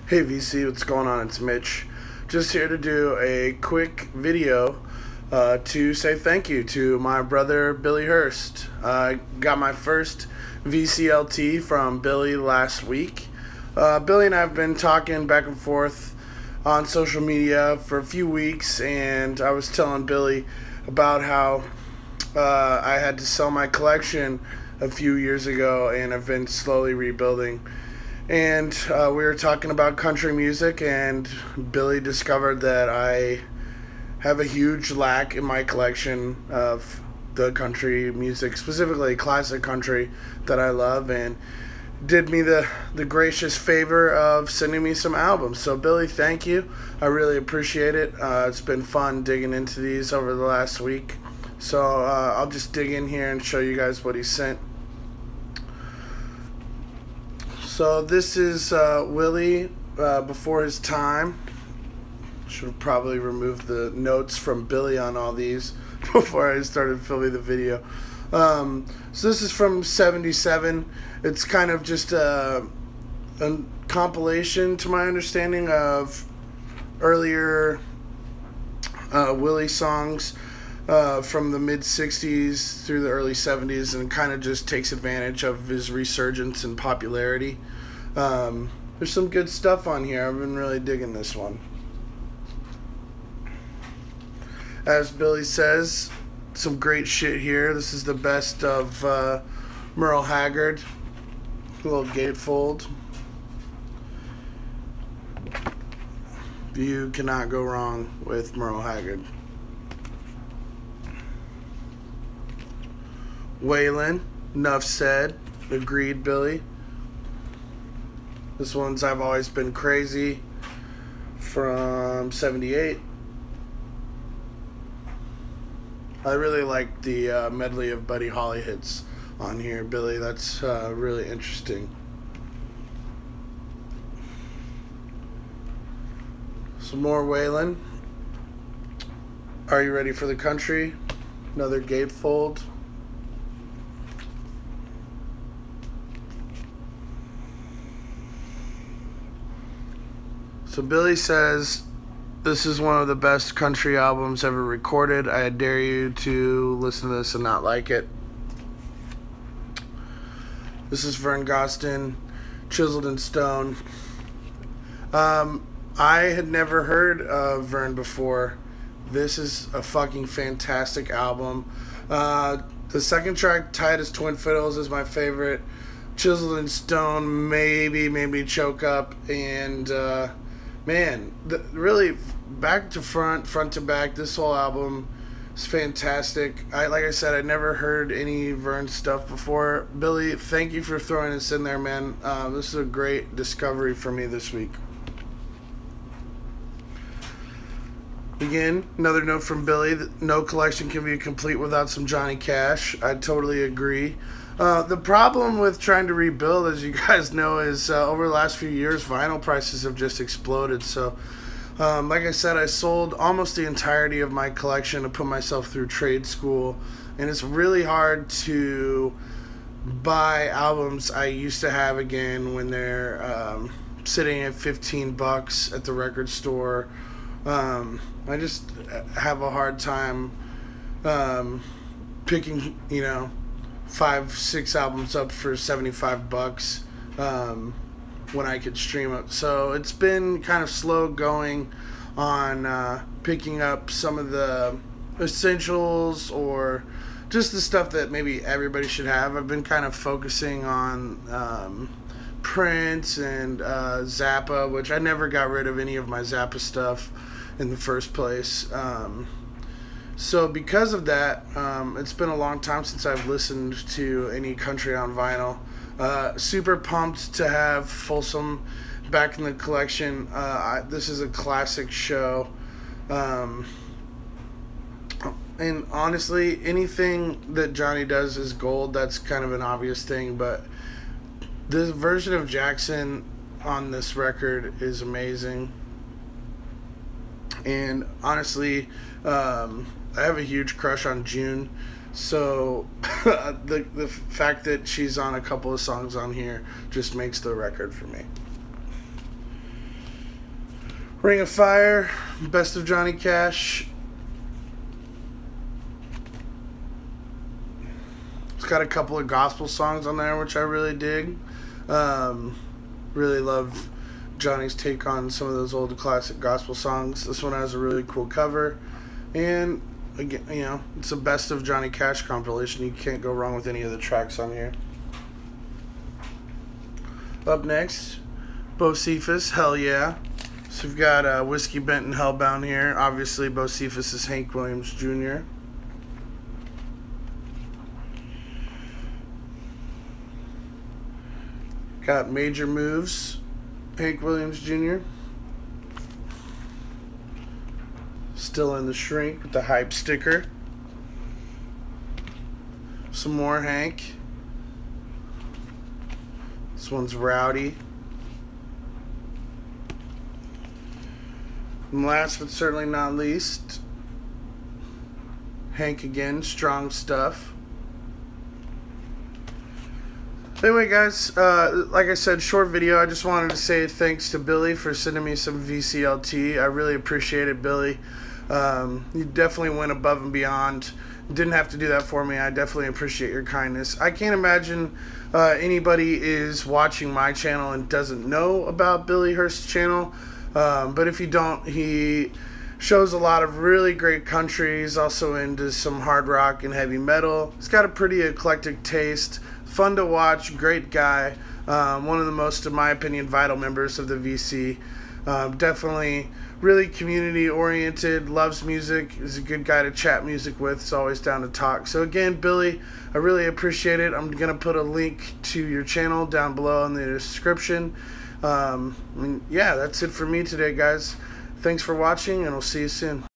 Hey VC, what's going on? It's Mitch. Just here to do a quick video to say thank you to my brother Billy Hurst. I got my first VCLT from Billy last week. Billy and I have been talking back and forth on social media for a few weeks, and I was telling Billy about how I had to sell my collection a few years ago, and I've been slowly rebuilding. And we were talking about country music, and Billy discovered that I have a huge lack in my collection of the country music, specifically classic country that I love, and did me the gracious favor of sending me some albums. So Billy, thank you. I really appreciate it. It's been fun digging into these over the last week. So I'll just dig in here and show you guys what he sent. So this is Willie before his time. Should have probably removed the notes from Billy on all these before I started filming the video. So this is from '77. It's kind of just a compilation, to my understanding, of earlier Willie songs from the mid-'60s through the early '70s, and kind of just takes advantage of his resurgence in popularity. There's some good stuff on here. I've been really digging this one. As Billy says, some great shit here. This is the best of Merle Haggard. A little gatefold. You cannot go wrong with Merle Haggard. Waylon, enough said. Agreed, Billy. This one's I've Always Been Crazy from '78. I really like the medley of Buddy Holly hits on here, Billy. That's really interesting. Some more Waylon. Are You Ready for the Country? Another gatefold. So Billy says, this is one of the best country albums ever recorded. I dare you to listen to this and not like it. This is Vern Gosdin, Chiseled in Stone. I had never heard of Vern before. This is a fucking fantastic album. The second track, Tight as Twin Fiddles, is my favorite. Chiseled in Stone, maybe Choke Up, and man, really back to front to back, this whole album is fantastic. Like I said, I'd never heard any Vern stuff before. Billy, thank you for throwing this in there, man. This is a great discovery for me this week. Again, another note from Billy that no collection can be complete without some Johnny Cash. I totally agree. The problem with trying to rebuild, as you guys know, is over the last few years, vinyl prices have just exploded. So, like I said, I sold almost the entirety of my collection to put myself through trade school, and it's really hard to buy albums I used to have again when they're sitting at $15 at the record store. I just have a hard time picking, 5-6 albums up for $75 when I could stream it. So it's been kind of slow going on picking up some of the essentials or just the stuff that maybe everybody should have. I've been kind of focusing on Prince and Zappa, which I never got rid of any of my Zappa stuff in the first place. So because of that, it's been a long time since I've listened to any country on vinyl. Super pumped to have Folsom back in the collection. This is a classic show. And honestly, anything that Johnny does is gold. That's kind of an obvious thing, but the version of Jackson on this record is amazing. And honestly, I have a huge crush on June, so the fact that she's on a couple of songs on here just makes the record for me. Ring of Fire, Best of Johnny Cash. It's got a couple of gospel songs on there, which I really dig. Really love Johnny's take on some of those old classic gospel songs. This one has a really cool cover. And, again, you know, it's a Best of Johnny Cash compilation. You can't go wrong with any of the tracks on here. Up next, Bocephus, Hell Yeah. So we've got Whiskey Bent and Hellbound here. Obviously, Bocephus is Hank Williams Jr. Got Major Moves, Hank Williams Jr. Still in the Shrink with the hype sticker. Some more Hank. This one's Rowdy. And last but certainly not least, Hank again, Strong Stuff. Anyway, guys, like I said, short video. I just wanted to say thanks to Billy for sending me some VCLT. I really appreciate it, Billy. You definitely went above and beyond. Didn't have to do that for me. I definitely appreciate your kindness. I can't imagine anybody is watching my channel and doesn't know about Billy Hurst's channel. But if you don't, he shows a lot of really great country. He's also into some hard rock and heavy metal. He's got a pretty eclectic taste. Fun to watch, great guy. One of the most, in my opinion, vital members of the VC. Definitely really community oriented, loves music, is a good guy to chat music with, is always down to talk. So again, Billy, I really appreciate it. I'm going to put a link to your channel down below in the description. Yeah, that's it for me today, guys. Thanks for watching, and we'll see you soon.